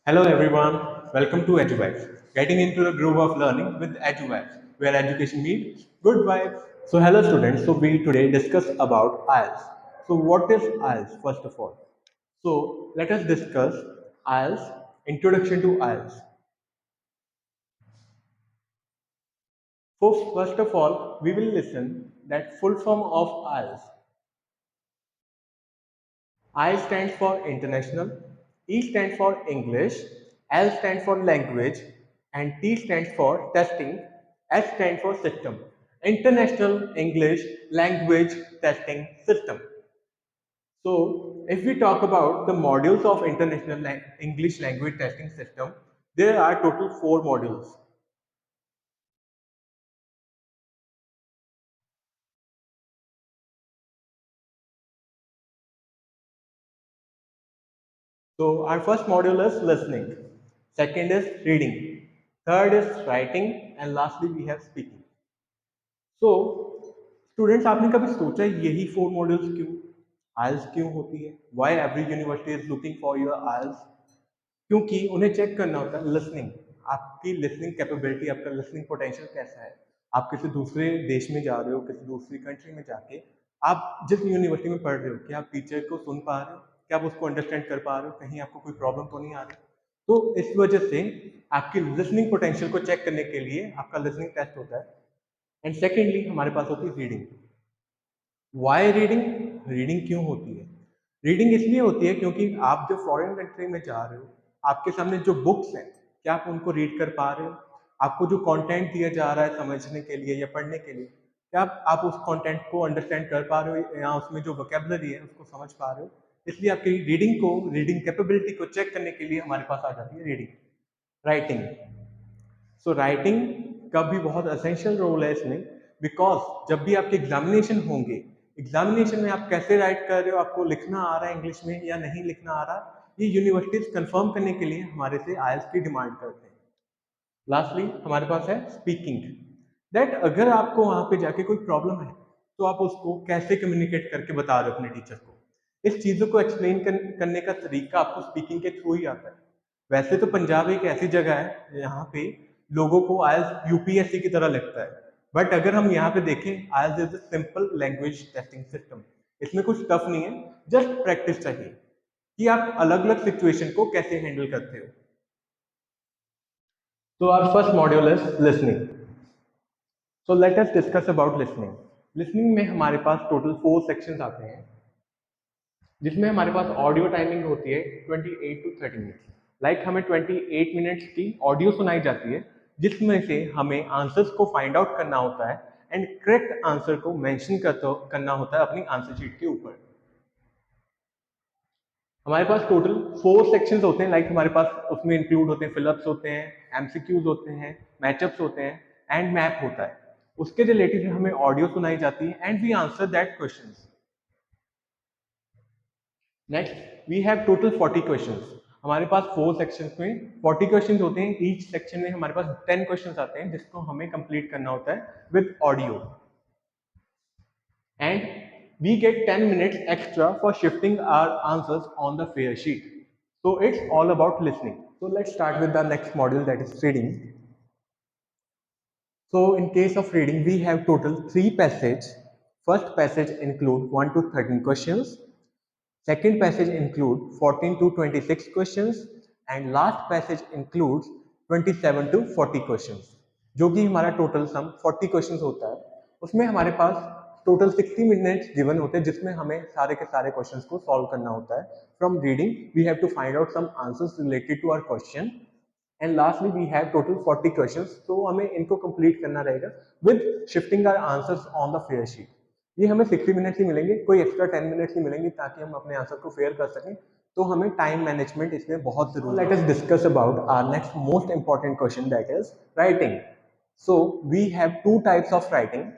Hello everyone, welcome to EduVibes. Getting into the groove of learning with EduVibes, where education meets good vibes. So hello students, we today discuss about IELTS. So what is IELTS first of all? So let us discuss IELTS, introduction to IELTS. So first of all, we will listen that full form of IELTS. I stands for international, E stands for English, L stands for language, and T stands for testing, S stands for system. International English Language Testing System. So, if we talk about the modules of International English Language Testing System, there are total 4 modules. So, our first module is listening, second is reading, third is writing, and lastly we have speaking. So students आपने कभी सोचा यही 4 modules क्यों आइल्स क्यों होती है why every university is looking for your IELTS क्योंकि उन्हें चेक करना होता है लिसनिंग आपकी लिसनिंग कैपेबिलिटी आपका लिसनिंग पोटेंशियल कैसा है आप किसी दूसरे देश में जा रहे हो किसी दूसरी कंट्री में जाके आप जिस यूनिवर्सिटी में पढ़ रहे हो क्या आप टीचर को सुन पा रहे हो क्या आप उसको अंडरस्टैंड कर पा रहे हो कहीं आपको कोई प्रॉब्लम तो नहीं आ रही तो इस वजह से आपकी लिसनिंग पोटेंशियल को चेक करने के लिए आपका लिसनिंग टेस्ट होता है एंड सेकेंडली हमारे पास होती है रीडिंग वाई रीडिंग रीडिंग क्यों होती है रीडिंग इसलिए होती है क्योंकि आप जब फॉरेन कंट्री में जा रहे हो आपके सामने जो बुक्स हैं क्या आप उनको रीड कर पा रहे हो आपको जो कंटेंट दिया जा रहा है समझने के लिए या पढ़ने के लिए क्या आप उस कंटेंट को अंडरस्टैंड कर पा रहे हो या उसमें जो वोकेबलरी है उसको समझ पा रहे हो इसलिए आपकी रीडिंग कैपेबिलिटी को चेक करने के लिए हमारे पास आ जाती है रीडिंग राइटिंग सो राइटिंग का भी बहुत असेंशियल रोल है इसमें बिकॉज जब भी आपके एग्जामिनेशन होंगे एग्जामिनेशन में आप कैसे राइट कर रहे हो आपको लिखना आ रहा है इंग्लिश में या नहीं लिखना आ रहा ये यूनिवर्सिटीज कंफर्म करने के लिए हमारे से आइल्स की डिमांड करते हैं लास्टली हमारे पास है स्पीकिंग दैट अगर आपको वहां पे जाके कोई प्रॉब्लम है तो आप उसको कैसे कम्युनिकेट करके बता रहे हो अपने टीचर को इस चीज़ों को एक्सप्लेन करने का तरीका आपको स्पीकिंग के थ्रू ही आता है वैसे तो पंजाब एक ऐसी जगह है यहाँ पे लोगों को आयल्स यूपीएससी की तरह लगता है बट अगर हम यहाँ पे देखें IELTS is a simple language testing system इसमें कुछ टफ नहीं है जस्ट प्रैक्टिस चाहिए कि आप अलग अलग सिचुएशन को कैसे हैंडल करते हो तो our first module is listening so let us discuss about listening listening में हमारे पास टोटल 4 सेक्शंस आते हैं जिसमें हमारे पास ऑडियो टाइमिंग होती है 28 to 30 मिनट्स लाइक हमें 28 मिनट्स की ऑडियो सुनाई जाती है जिसमें से हमें आंसर्स को फाइंड आउट करना होता है एंड करेक्ट आंसर को मेंशन करना होता है अपनी आंसर शीट के ऊपर हमारे पास टोटल 4 सेक्शंस होते हैं लाइक हमारे पास उसमें इंक्लूड होते हैं फिलअप्स होते हैं एमसीक्यूज होते हैं मैचअप्स होते हैं एंड मैप होता है उसके रिलेटेड हमें ऑडियो सुनाई जाती है and we answer that questions next we have total 40 questions हमारे पास 4 सेक्शंस में 40 क्वेश्चंस होते हैं ईच सेक्शन में हमारे पास 10 क्वेश्चंस आते हैं जिसको हमें कंप्लीट करना होता है with audio and we get 10 minutes extra for shifting our answers on the fair sheet. So it's all about listening. So let's start with the next module that is reading. So in case of reading, we have total 3 passages. First passage include 1 to 13 questions. Second passage include 14 to 26 questions. And last passage includes 27 to 40 questions. जो कि हमारा total sum 40 questions होता है उसमें हमारे पास total 60 minutes given होते हैं जिसमें हमें सारे के सारे क्वेश्चंस को सॉल्व करना होता है from reading we have to find out some answers related to our question and lastly we have total 40 questions तो हमें इनको कंप्लीट करना रहेगा with shifting our answers on the fair sheet ये हमें 60 मिनट्स ही मिलेंगे कोई एक्स्ट्रा 10 मिनट्स ही मिलेंगे ताकि हम अपने आंसर को फेयर कर सकें तो हमें टाइम मैनेजमेंट इसमें बहुत जरूरी है let us discuss about our next most important question that is writing so we have 2 types of writing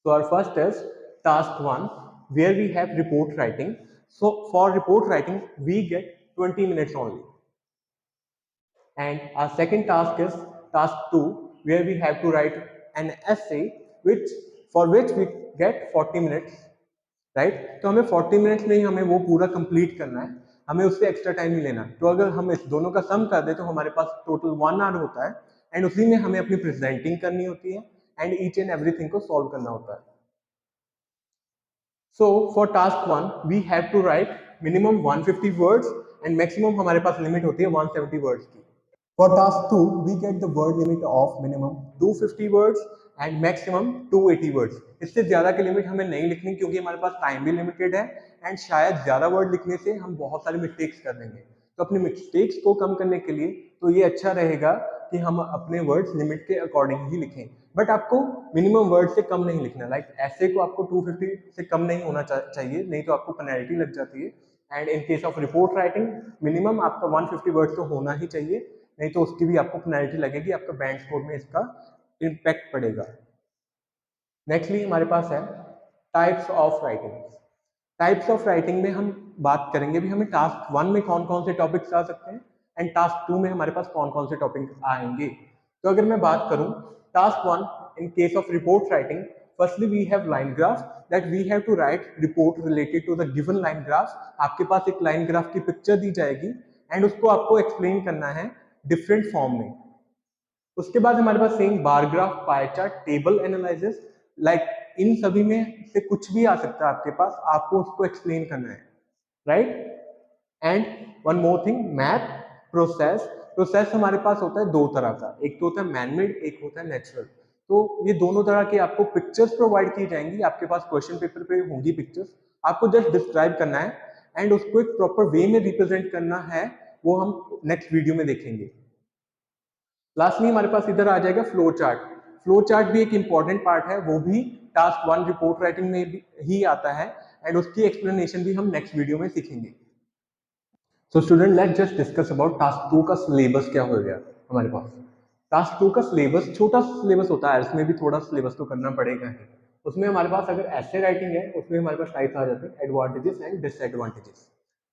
so our first is task 1 where we have report writing so for report writing we get 20 minutes only and our second task is task 2 where we have to write an essay which for which we get 40 minutes right तो हमें 40 minutes में ही हमें वो पूरा complete करना है हमें उससे एक्स्ट्रा टाइम नहीं लेना। तो अगर हम इस दोनों का सम कर दे तो हमारे पास टोटल 1 आवर होता है, एंड उसी में हमें अपनी प्रेजेंटिंग करनी होती है एंड ईच एंड एवरीथिंग को सॉल्व करना होता है। So for task 1 we have to write minimum 150 words and maximum हमारे पास लिमिट होती है 170 वर्ड्स की। For task 2, we get the word limit of minimum 250 words and maximum 280 words. इससे ज्यादा की लिमिट हमें नहीं लिखनी क्योंकि हमारे पास टाइम भी लिमिटेड है एंड शायद ज्यादा वर्ड लिखने से हम बहुत सारी मिस्टेक्स कर देंगे। तो अपनी मिस्टेक्स को कम करने के लिए तो ये अच्छा रहेगा कि हम अपने वर्ड्स लिमिट के अकॉर्डिंग ही लिखें, बट आपको मिनिमम वर्ड से कम नहीं लिखना। लाइक ऐसे को आपको 250 से कम नहीं होना चाहिए, नहीं तो आपको पेनल्टी लग जाती है। And in case of report writing minimum आपका 150 वर्ड तो होना ही चाहिए, नहीं तो उसकी भी आपको पेनल्टी लगेगी, आपका बैंक स्कोर में इसका इम्पैक्ट पड़ेगा। नेक्स्टली हमारे पास है types of writing. Types of writing में हम बात करेंगे भी हमें टास्क 1 में कौन कौन से टॉपिक्स आ सकते हैं एंड टास्क 2 में हमारे पास कौन कौन से टॉपिक आएंगे। तो अगर मैं बात करूं task 1 in case of report writing, firstly we have line graph that we have to write report related to the given line graph. आपके पास एक लाइन ग्राफ की पिक्चर दी जाएगी एंड उसको आपको एक्सप्लेन करना है डिफरेंट फॉर्म में। उसके बाद हमारे पास same bar graph, pie chart, table analysis, like इन सभी में से कुछ भी आ सकता है आपके पास, आपको उसको एक्सप्लेन करना है, right. And one more thing, math process. Process हमारे पास होता है दो तरह का, एक तो होता है मैनमेड, एक होता है नेचुरल। तो ये दोनों तरह के आपको पिक्चर्स प्रोवाइड की जाएंगी, आपके पास क्वेश्चन पेपर पे होंगी पिक्चर्स, आपको जस्ट डिस्क्राइब करना है एंड उसको एक प्रॉपर वे में रिप्रेजेंट करना है, वो हम नेक्स्ट वीडियो में देखेंगे। लास्टली हमारे पास इधर आ जाएगा फ्लो चार्ट। फ्लो चार्ट भी एक इंपॉर्टेंट पार्ट है, वो भी टास्क 1 रिपोर्ट राइटिंग में ही आता है एंड उसकी एक्सप्लेनेशन भी हम नेक्स्ट वीडियो में सीखेंगे। So student let's just discuss about task 2 का सिलेबस क्या हो गया हमारे पास। टास्क 2 का सिलेबस छोटा सिलेबस होता है, इसमें भी थोड़ा सिलेबस तो करना पड़ेगा ही। उसमें हमारे पास अगर ऐसे राइटिंग है, उसमें हमारे पास टाइप्स आ जाते हैं एडवांटेजेस एंड डिसएडवांटेजेस,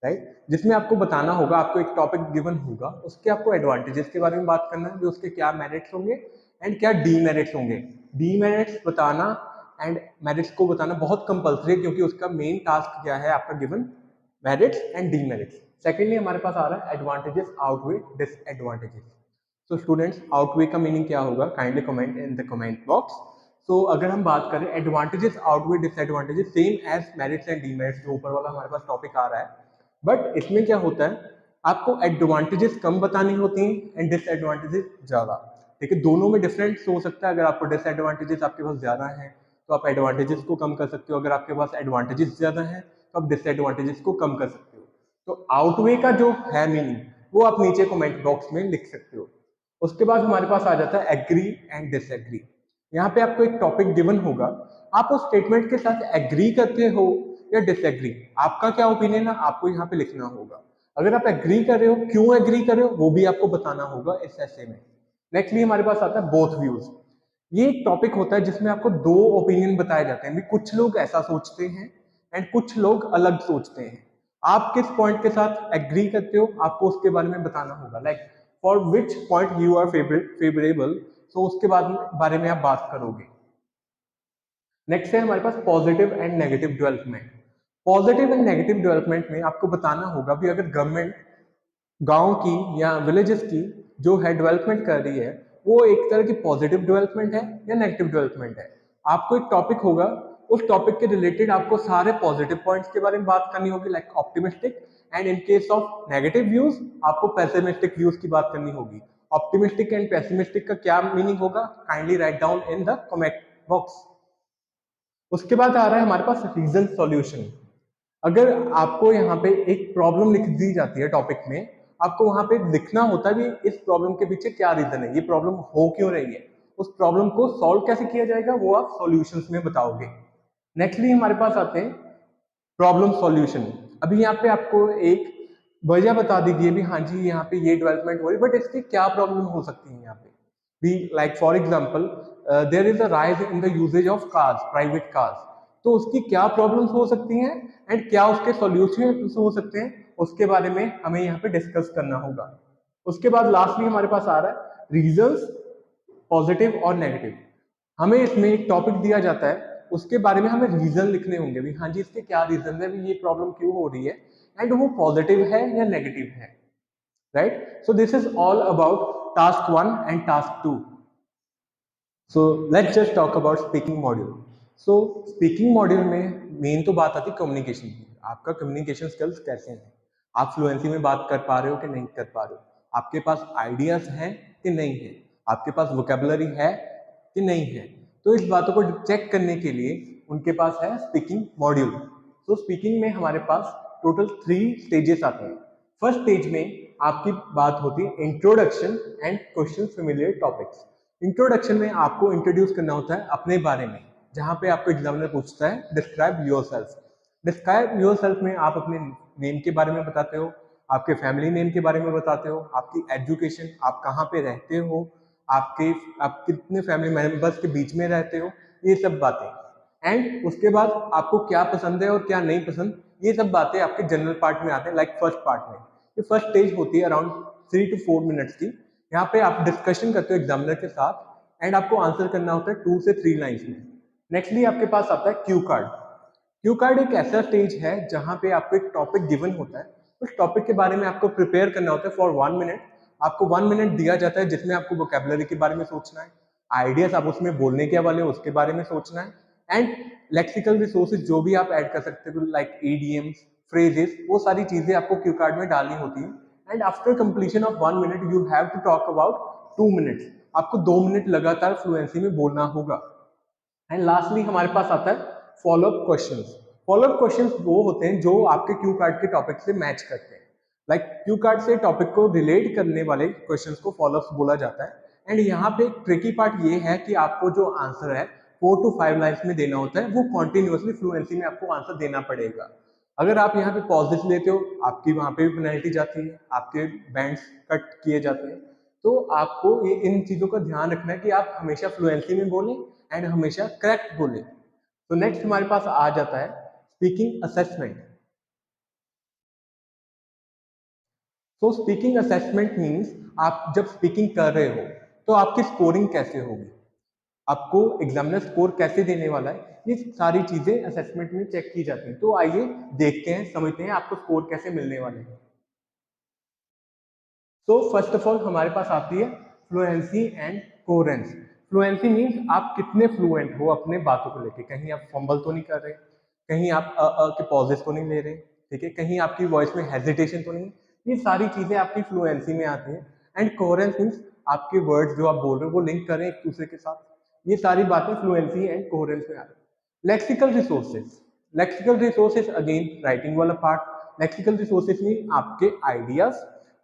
राइट। जिसमें आपको बताना होगा, आपको एक टॉपिक गिवन होगा, उसके आपको एडवांटेजेस के बारे में बात करना है, जो उसके क्या मेरिट्स होंगे एंड क्या डीमेरिट्स होंगे। डीमेरिट्स बताना एंड मेरिट्स को बताना बहुत कंपल्सरी है, क्योंकि उसका मेन टास्क क्या है आपका given, merits and demerits. Secondly हमारे पास आ रहा है advantages outweigh disadvantages. So students, outweigh का मीनिंग क्या होगा, kindly comment in the comment box. So अगर हम बात करें advantages outweigh disadvantages, same as merits and demerits, जो ऊपर वाला हमारे पास टॉपिक आ रहा है, बट इसमें क्या होता है, आपको एडवांटेजेस कम बतानी होती हैं एंड डिसएडवांटेजेस ज्यादा। ठीक है, दोनों में डिफरेंस हो सकता है। अगर आपको डिसएडवांटेजेस आपके पास ज्यादा है तो आप एडवांटेजेस को कम कर सकते हो, अगर आपके पास एडवांटेजेस ज्यादा है तो आप डिसएडवांटेजेस को कम कर सकते हो। तो आउटवे का जो है मीनिंग, वो आप नीचे कमेंट बॉक्स में लिख सकते हो। उसके बाद हमारे पास आ जाता है एग्री एंड डिसएग्री। यहाँ पे आपको एक टॉपिक गिवन होगा, आप उस स्टेटमेंट के साथ एग्री करते हो या डिसएग्री, आपका क्या ओपिनियन है आपको यहाँ पे लिखना होगा। अगर आप एग्री कर रहे हो, क्यों एग्री कर रहे हो, वो भी आपको बताना होगा इस ऐसे में। नेक्स्टली हमारे पास आता है बोथ व्यूज। ये एक टॉपिक होता है जिसमें आपको दो ओपिनियन बताए जाते हैं, भी कुछ लोग ऐसा सोचते हैं एंड कुछ लोग अलग सोचते हैं। आप किस पॉइंट के साथ एग्री करते हो, आपको उसके बारे में बताना होगा, like for which point you are favourable, तो उसके बारे में आप बात करोगे। नेक्स्ट है हमारे पास positive and negative development. Positive and negative development में आपको बताना होगा भी अगर गवर्नमेंट गांव की या विलेजेस की जो है डेवलपमेंट कर रही है, वो एक तरह की पॉजिटिव डेवलपमेंट है या नेगेटिव डेवलपमेंट है। आपको एक टॉपिक होगा, उस टॉपिक के रिलेटेड आपको सारे पॉजिटिव पॉइंट्स के बारे में बात करनी होगी, like optimistic, and in case of negative views आपको पेसिमिस्टिक व्यूज की बात करनी होगी। ऑप्टिमिस्टिक एंड पेसिमिस्टिक का क्या मीनिंग होगा, kindly write down in the comment box. उसके बाद आ रहा है हमारे पास रीजन सॉल्यूशन। अगर आपको यहाँ पे एक प्रॉब्लम लिख दी जाती है टॉपिक में, आपको वहां पे लिखना होता है भी इस प्रॉब्लम के पीछे क्या रीजन है, ये प्रॉब्लम हो क्यों रही है, उस प्रॉब्लम को सॉल्व कैसे किया जाएगा, वो आप सॉल्यूशंस में बताओगे। नेक्स्टली हमारे पास आते हैं प्रॉब्लम सॉल्यूशन। अभी यहाँ पे आपको एक वजह बता दी गई है भी हाँ जी यहाँ पे ये डेवलपमेंट हो रही है, बट इसकी क्या प्रॉब्लम हो सकती है यहाँ पे भी, like for example there is a rise in the usages of cars, private cars, तो उसकी क्या प्रॉब्लम्स हो सकती हैं एंड क्या उसके सॉल्यूशन हो सकते हैं, उसके बारे में हमें यहाँ पे डिस्कस करना होगा। उसके बाद लास्टली हमारे पास आ रहा है रीजंस, पॉजिटिव और नेगेटिव। हमें इसमें एक टॉपिक दिया जाता है, उसके बारे में हमें रीजन लिखने होंगे भी हाँ जी इसके क्या रीजन है, भी ये प्रॉब्लम क्यों हो रही है, एंड वो पॉजिटिव है या नेगेटिव है, right? So this is all about task 1 and task 2. So let's just talk about speaking module. So speaking module में मेन तो बात आती है कम्युनिकेशन की. आपका कम्युनिकेशन स्किल्स कैसे हैं, आप फ्लुएंसी में बात कर पा रहे हो कि नहीं कर पा रहे हो, आपके पास आइडियाज हैं कि नहीं है, आपके पास वोकेबलरी है कि नहीं है. तो इस बातों को चेक करने के लिए उनके पास है स्पीकिंग मॉड्यूल. तो स्पीकिंग में हमारे पास टोटल 3 स्टेजेस आते हैं. फर्स्ट स्टेज में आपकी बात होती है introduction and question familiar topics. Introduction में आपको इंट्रोड्यूस करना होता है अपने बारे में, जहां पे आपको एग्जामिनर पूछता है डिस्क्राइब योरसेल्फ. डिस्क्राइब योरसेल्फ में आप अपने नेम के बारे में बताते हो, आपके फैमिली नेम के बारे में बताते हो, आपकी एजुकेशन, आप कहाँ पे रहते हो, आप कितने फैमिली मेंबर्स के बीच में रहते हो, ये सब बातें. एंड उसके बाद आपको क्या पसंद है और क्या नहीं पसंद, ये सब बातें आपके जनरल पार्ट में आते हैं, लाइक फर्स्ट पार्ट में. ये फर्स्ट स्टेज होती है अराउंड 3 to 4 मिनट्स की. यहाँ पे आप डिस्कशन करते हो एग्जामिनर के साथ एंड आपको आंसर करना होता है 2 से 3 लाइंस में. नेक्स्टली आपके पास आता है क्यू कार्ड. क्यू कार्ड एक ऐसा स्टेज है जहां पे आपको एक टॉपिक गिवन होता है, उस टॉपिक के बारे में आपको प्रिपेयर करना होता है फॉर 1 मिनट. आपको 1 मिनट दिया जाता है जिसमें आपको वोकेबलरी के बारे में सोचना है, आइडियाज आप उसमें बोलने के वाले हो उसके बारे में सोचना है, एंड लेक्सिकल रिसोर्सेज जो भी आप ऐड कर सकते हो लाइक ईडीएम्स, फ्रेजेस, वो सारी चीजें आपको क्यू कार्ड में डालनी होती है. And after completion of 1 minute you have to talk about 2 minutes. आपको 2 मिनट लगातार फ्लुएंसी में बोलना होगा. एंड लास्टली हमारे पास आता है फॉलोअप क्वेश्चंस. फॉलोअप क्वेश्चंस वो होते हैं जो आपके क्यू कार्ड के टॉपिक से मैच करते हैं. लाइक क्यू कार्ड से टॉपिक को रिलेट करने वाले क्वेश्चंस को फॉलोअप्स बोला जाता है. एंड यहाँ पे एक ट्रिकी पार्ट ये है कि आपको जो आंसर है 4 to 5 लाइन्स में देना होता है, वो कॉन्टिन्यूसली फ्लुएंसी में आपको आंसर देना पड़ेगा. अगर आप यहाँ पे पॉजेस लेते हो, आपकी वहां पे भी पेनल्टी जाती है, आपके बैंड्स कट किए जाते हैं. तो आपको ये इन चीजों का ध्यान रखना है कि आप हमेशा फ्लुएंसी में बोलें एंड हमेशा करेक्ट बोलें. तो नेक्स्ट हमारे पास आ जाता है स्पीकिंग असेसमेंट. तो स्पीकिंग असेसमेंट मीन्स आप जब स्पीकिंग कर रहे हो तो आपकी स्कोरिंग कैसे होगी, आपको एग्जामिनर स्कोर कैसे देने वाला है, ये सारी चीजें असेसमेंट में चेक की जाती हैं. तो आइए देखते हैं, समझते हैं आपको स्कोर कैसे मिलने वाले हैं. तो फर्स्ट ऑफ ऑल हमारे पास आती है fluency and coherence. Fluency means आप कितने फ्लुएंट हो अपने बातों को लेके, कहीं आप फंबल तो नहीं कर रहे, कहीं आप के पॉजेस तो नहीं ले रहे, ठीक है, कहीं आपकी वॉइस में हेजिटेशन तो नहीं. ये सारी चीजें आपकी फ्लुएंसी में आती हैं. एंड कोहेरेंस मीन्स आपके वर्ड्स जो आप बोल रहे हो वो लिंक करें एक दूसरे के साथ. ये सारी बातें फ्लुएंसी एंड कोहेरेंस में आती है. Lexical resources. Lexical resources again writing वाला पार्ट. लेक्सिकल रिसोर्सेज मीन आपके आइडियाज,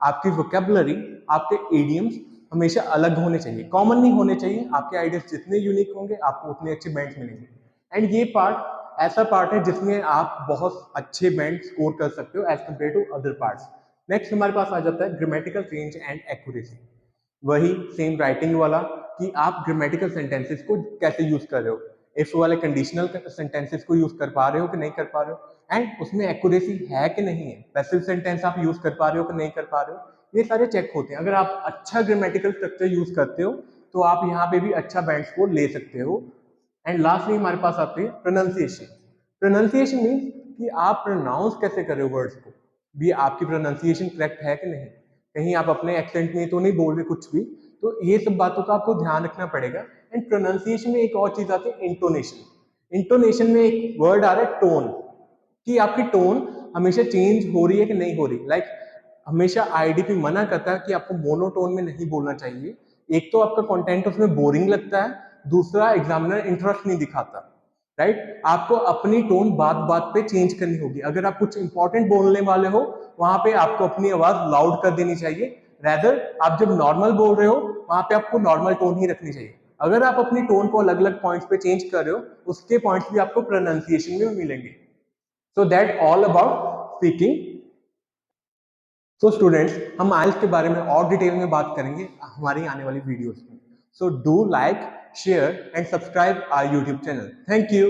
आपकी वोकेबलरी, आपके इडियम्स हमेशा अलग होने चाहिए, कॉमन नहीं होने चाहिए. आपके आइडियाज जितने यूनिक होंगे आपको उतने अच्छे बैंड्स मिलेंगे. एंड ये पार्ट ऐसा पार्ट है जिसमें आप बहुत अच्छे बैंड स्कोर कर सकते हो as compare to other parts. Next हमारे पास आ जाता है ग्रामेटिकल रेंज एंड एक्यूरेसी. वही सेम राइटिंग वाला कि आप ग्रामेटिकल सेंटेंसेस को कैसे यूज कर रहे हो, इफ वाले कंडीशनल सेंटेंसेस को यूज कर पा रहे हो कि नहीं कर पा रहे हो, एंड उसमें एक्यूरेसी है कि नहीं है, पैसिव सेंटेंस आप यूज कर पा रहे हो कि नहीं कर पा रहे हो, ये सारे चेक होते हैं. अगर आप अच्छा ग्रामेटिकल स्ट्रक्चर यूज करते हो तो आप यहाँ पे भी अच्छा बैंड स्कोर ले सकते हो. एंड लास्टली हमारे पास आती है प्रोनाउंसिएशन. प्रोनाउंसिएशन मीन्स कि आप प्रोनाउंस कैसे कर रहे हो वर्ड्स को, भी आपकी प्रोनाउंसिएशन करेक्ट है कि नहीं, कहीं आप अपने एक्सेंट में तो नहीं बोल रहे कुछ भी. तो ये सब बातों का आपको ध्यान रखना पड़ेगा. एंड प्रोनाउंसिएशन में एक और चीज आती है इंटोनेशन. इंटोनेशन में एक वर्ड आ रहा है टोन, कि आपकी टोन हमेशा चेंज हो रही है कि नहीं हो रही. लाइक हमेशा आईडीपी मना करता है कि आपको मोनोटोन में नहीं बोलना चाहिए. एक तो आपका कंटेंट उसमें बोरिंग लगता है, दूसरा एग्जामिनर इंटरेस्ट नहीं दिखाता, राइट. आपको अपनी टोन बात बात पे चेंज करनी होगी. अगर आप कुछ इंपॉर्टेंट बोलने वाले हो वहां पे आपको अपनी आवाज लाउड कर देनी चाहिए. रेदर आप जब नॉर्मल बोल रहे हो वहां पे आपको नॉर्मल टोन ही रखनी चाहिए. अगर आप अपनी टोन को अलग अलग पॉइंट्स पे चेंज कर रहे हो उसके पॉइंट्स भी आपको प्रोनाउंसिएशन में मिलेंगे. So that all about speaking. So students, हम आइल्स के बारे में और डिटेल में बात करेंगे हमारी आने वाली वीडियोस में. So do like, share and subscribe our YouTube channel. Thank you.